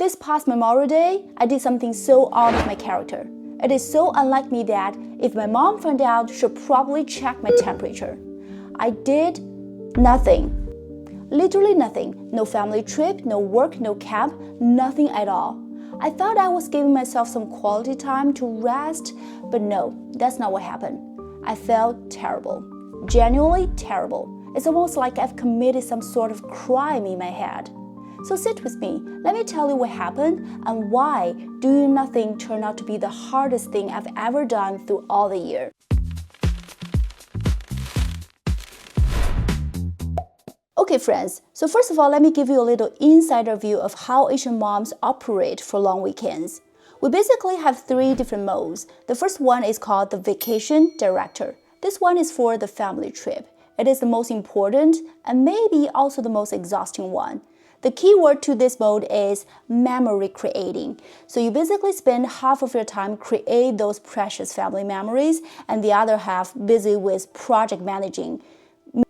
This past Memorial Day, I did something so out of my character. It is so unlike me that if my mom found out, she'll probably check my temperature. I did nothing. Literally nothing. No family trip, no work, no camp, nothing at all. I thought I was giving myself some quality time to rest, but no, that's not what happened. I felt terrible. Genuinely terrible. It's almost like I've committed some sort of crime in my head. So sit with me. Let me tell you what happened and why doing nothing turned out to be the hardest thing I've ever done through all the year. Okay, friends, so first of all, let me give you a little insider view of how Asian moms operate for long weekends. We basically have 3 different modes. The first one is called the vacation director. This one is for the family trip. It is the most important and maybe also the most exhausting one. The key word to this mode is memory creating. So you basically spend half of your time create those precious family memories and the other half busy with project managing.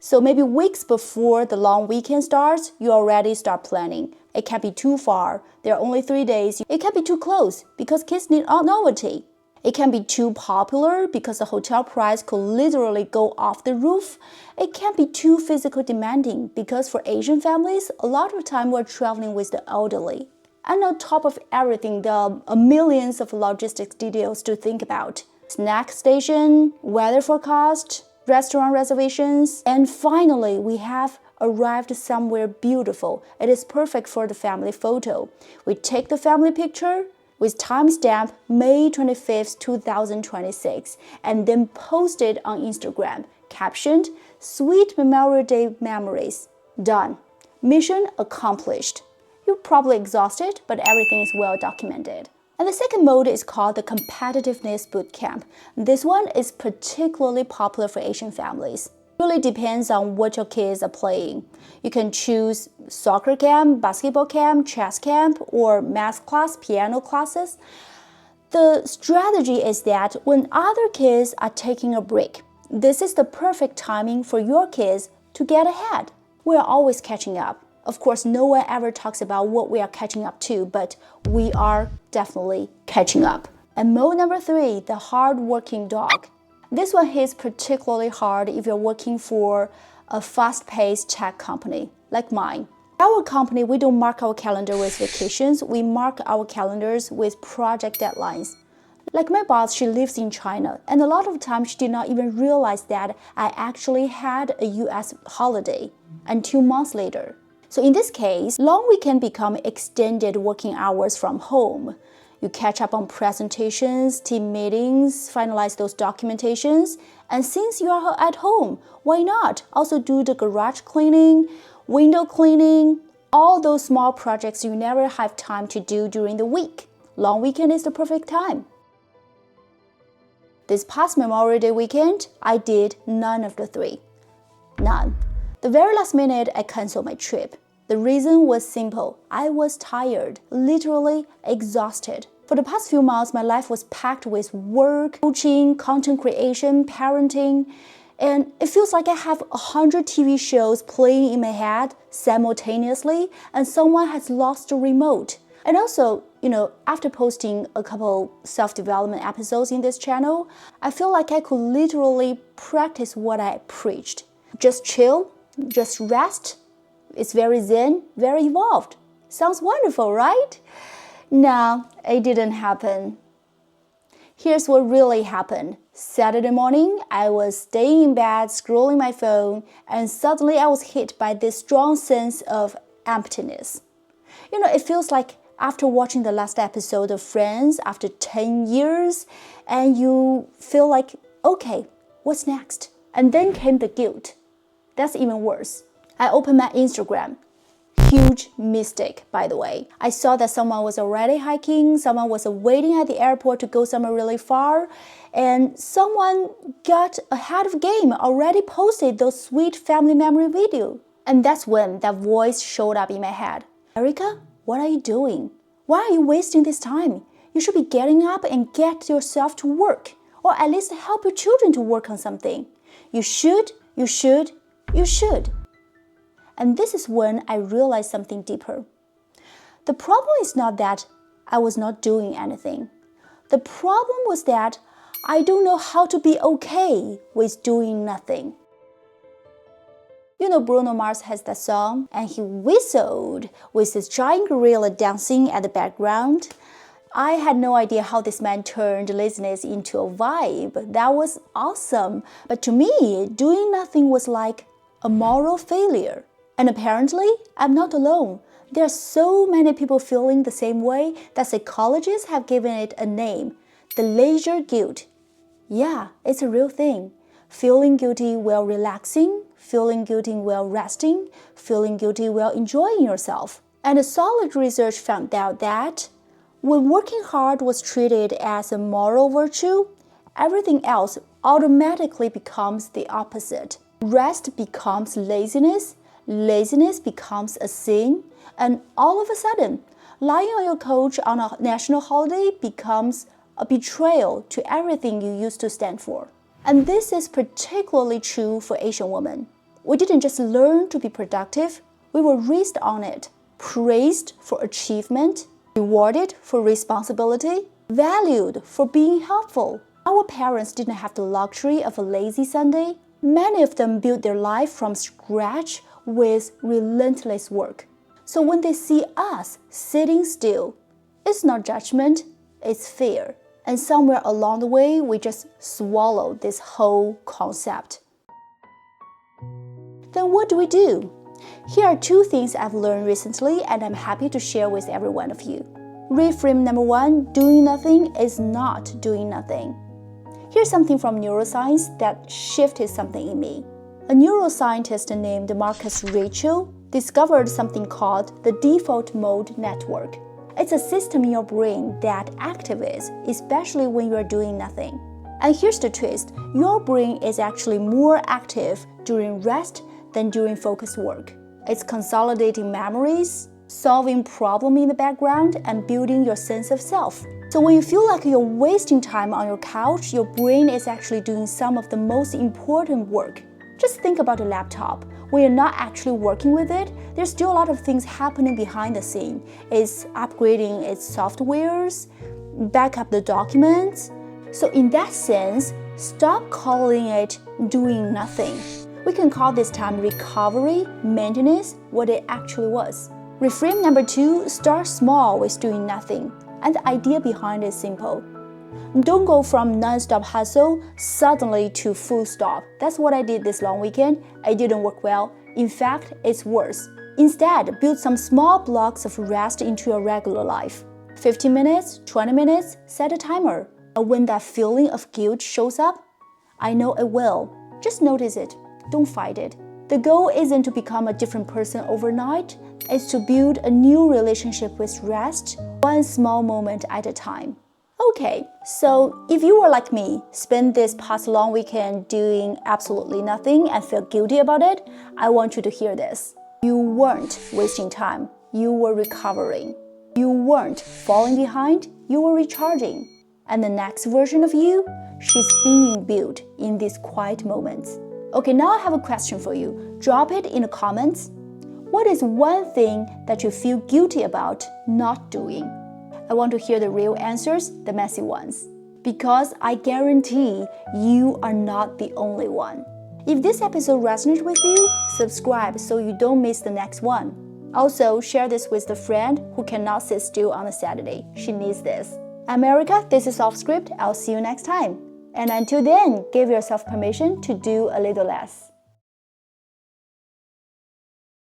So maybe weeks before the long weekend starts, you already start planning. It can't be too far. There are only 3 days. It can't be too close because kids need novelty. It can be too popular because the hotel price could literally go off the roof. It can't be too physically demanding because for Asian families, a lot of time we're traveling with the elderly. And on top of everything, there are millions of logistics details to think about. Snack station, weather forecast, restaurant reservations, and finally, we have arrived somewhere beautiful. It is perfect for the family photo. We take the family picture with timestamp May 25th, 2026, and then post it on Instagram, captioned, "Sweet Memorial Day Memories." Done. Mission accomplished. You're probably exhausted, but everything is well documented. And the second mode is called the competitiveness bootcamp. This one is particularly popular for Asian families. It really depends on what your kids are playing. You can choose soccer camp, basketball camp, chess camp, or math class, piano classes. The strategy is that when other kids are taking a break, this is the perfect timing for your kids to get ahead. We are always catching up. Of course, no one ever talks about what we are catching up to, but we are definitely catching up. And mode number 3, the hard-working dog. This one hits particularly hard if you're working for a fast-paced tech company like mine. Our company, we don't mark our calendar with vacations, we mark our calendars with project deadlines. Like my boss, she lives in China, and a lot of times she did not even realize that I actually had a US holiday until months later. So in this case, long weekend become extended working hours from home. You catch up on presentations, team meetings, finalize those documentations, and since you are at home, why not also do the garage cleaning, window cleaning, all those small projects you never have time to do during the week. Long weekend is the perfect time. This past Memorial Day weekend, I did none of the 3. None. The very last minute, I canceled my trip. The reason was simple. I was tired, literally exhausted. For the past few months, my life was packed with work, coaching, content creation, parenting, and it feels like I have 100 TV shows playing in my head simultaneously, and someone has lost the remote. And also, after posting a couple self-development episodes in this channel, I feel like I could literally practice what I preached. Just chill, just rest. It's very zen, very evolved. Sounds wonderful, right? No, it didn't happen. Here's what really happened. Saturday morning, I was staying in bed, scrolling my phone, and suddenly I was hit by this strong sense of emptiness. It feels like after watching the last episode of Friends after 10 years, and you feel like, okay, what's next? And then came the guilt. That's even worse. I opened my Instagram. Huge mistake, by the way. I saw that someone was already hiking, someone was waiting at the airport to go somewhere really far, and someone got ahead of game, already posted those sweet family memory video. And that's when that voice showed up in my head. Erica, what are you doing? Why are you wasting this time? You should be getting up and get yourself to work, or at least help your children to work on something. You should. And this is when I realized something deeper. The problem is not that I was not doing anything. The problem was that I don't know how to be okay with doing nothing. You know, Bruno Mars has that song, and he whistled with his giant gorilla dancing at the background. I had no idea how this man turned laziness into a vibe. That was awesome. But to me, doing nothing was like a moral failure. And apparently, I'm not alone. There are so many people feeling the same way that psychologists have given it a name, the leisure guilt. Yeah, it's a real thing. Feeling guilty while relaxing, feeling guilty while resting, feeling guilty while enjoying yourself. And a solid research found out that when working hard was treated as a moral virtue, everything else automatically becomes the opposite. Rest becomes laziness, laziness becomes a sin, and all of a sudden, lying on your couch on a national holiday becomes a betrayal to everything you used to stand for. And this is particularly true for Asian women. We didn't just learn to be productive, we were raised on it, praised for achievement, rewarded for responsibility, valued for being helpful. Our parents didn't have the luxury of a lazy Sunday. Many of them built their life from scratch with relentless work. So when they see us sitting still, it's not judgment, it's fear. And somewhere along the way, we just swallowed this whole concept. Then what do? Here are 2 things I've learned recently, and I'm happy to share with every one of you. Reframe number 1, doing nothing is not doing nothing. Here's something from neuroscience that shifted something in me. A neuroscientist named Marcus Rachel discovered something called the default mode network. It's a system in your brain that activates, especially when you are doing nothing. And here's the twist, your brain is actually more active during rest than during focused work. It's consolidating memories, solving problems in the background, and building your sense of self. So when you feel like you're wasting time on your couch, your brain is actually doing some of the most important work. Just think about a laptop. When you're not actually working with it, there's still a lot of things happening behind the scene. It's upgrading its softwares, back up the documents. So in that sense, stop calling it doing nothing. We can call this time recovery, maintenance, what it actually was. Reframe number 2, start small with doing nothing. And the idea behind it is simple. Don't go from non-stop hustle suddenly to full stop. That's what I did this long weekend. It didn't work well. In fact, it's worse. Instead, build some small blocks of rest into your regular life. 15 minutes, 20 minutes, set a timer. And when that feeling of guilt shows up, I know it will. Just notice it. Don't fight it. The goal isn't to become a different person overnight. It's to build a new relationship with rest, one small moment at a time. Okay, so if you were like me, spend this past long weekend doing absolutely nothing and feel guilty about it, I want you to hear this. You weren't wasting time, you were recovering. You weren't falling behind, you were recharging. And the next version of you, she's being built in these quiet moments. Okay, now I have a question for you. Drop it in the comments. What is one thing that you feel guilty about not doing? I want to hear the real answers, the messy ones. Because I guarantee you are not the only one. If this episode resonated with you, subscribe so you don't miss the next one. Also, share this with the friend who cannot sit still on a Saturday. She needs this. America, this is Offscript. I'll see you next time. And until then, give yourself permission to do a little less.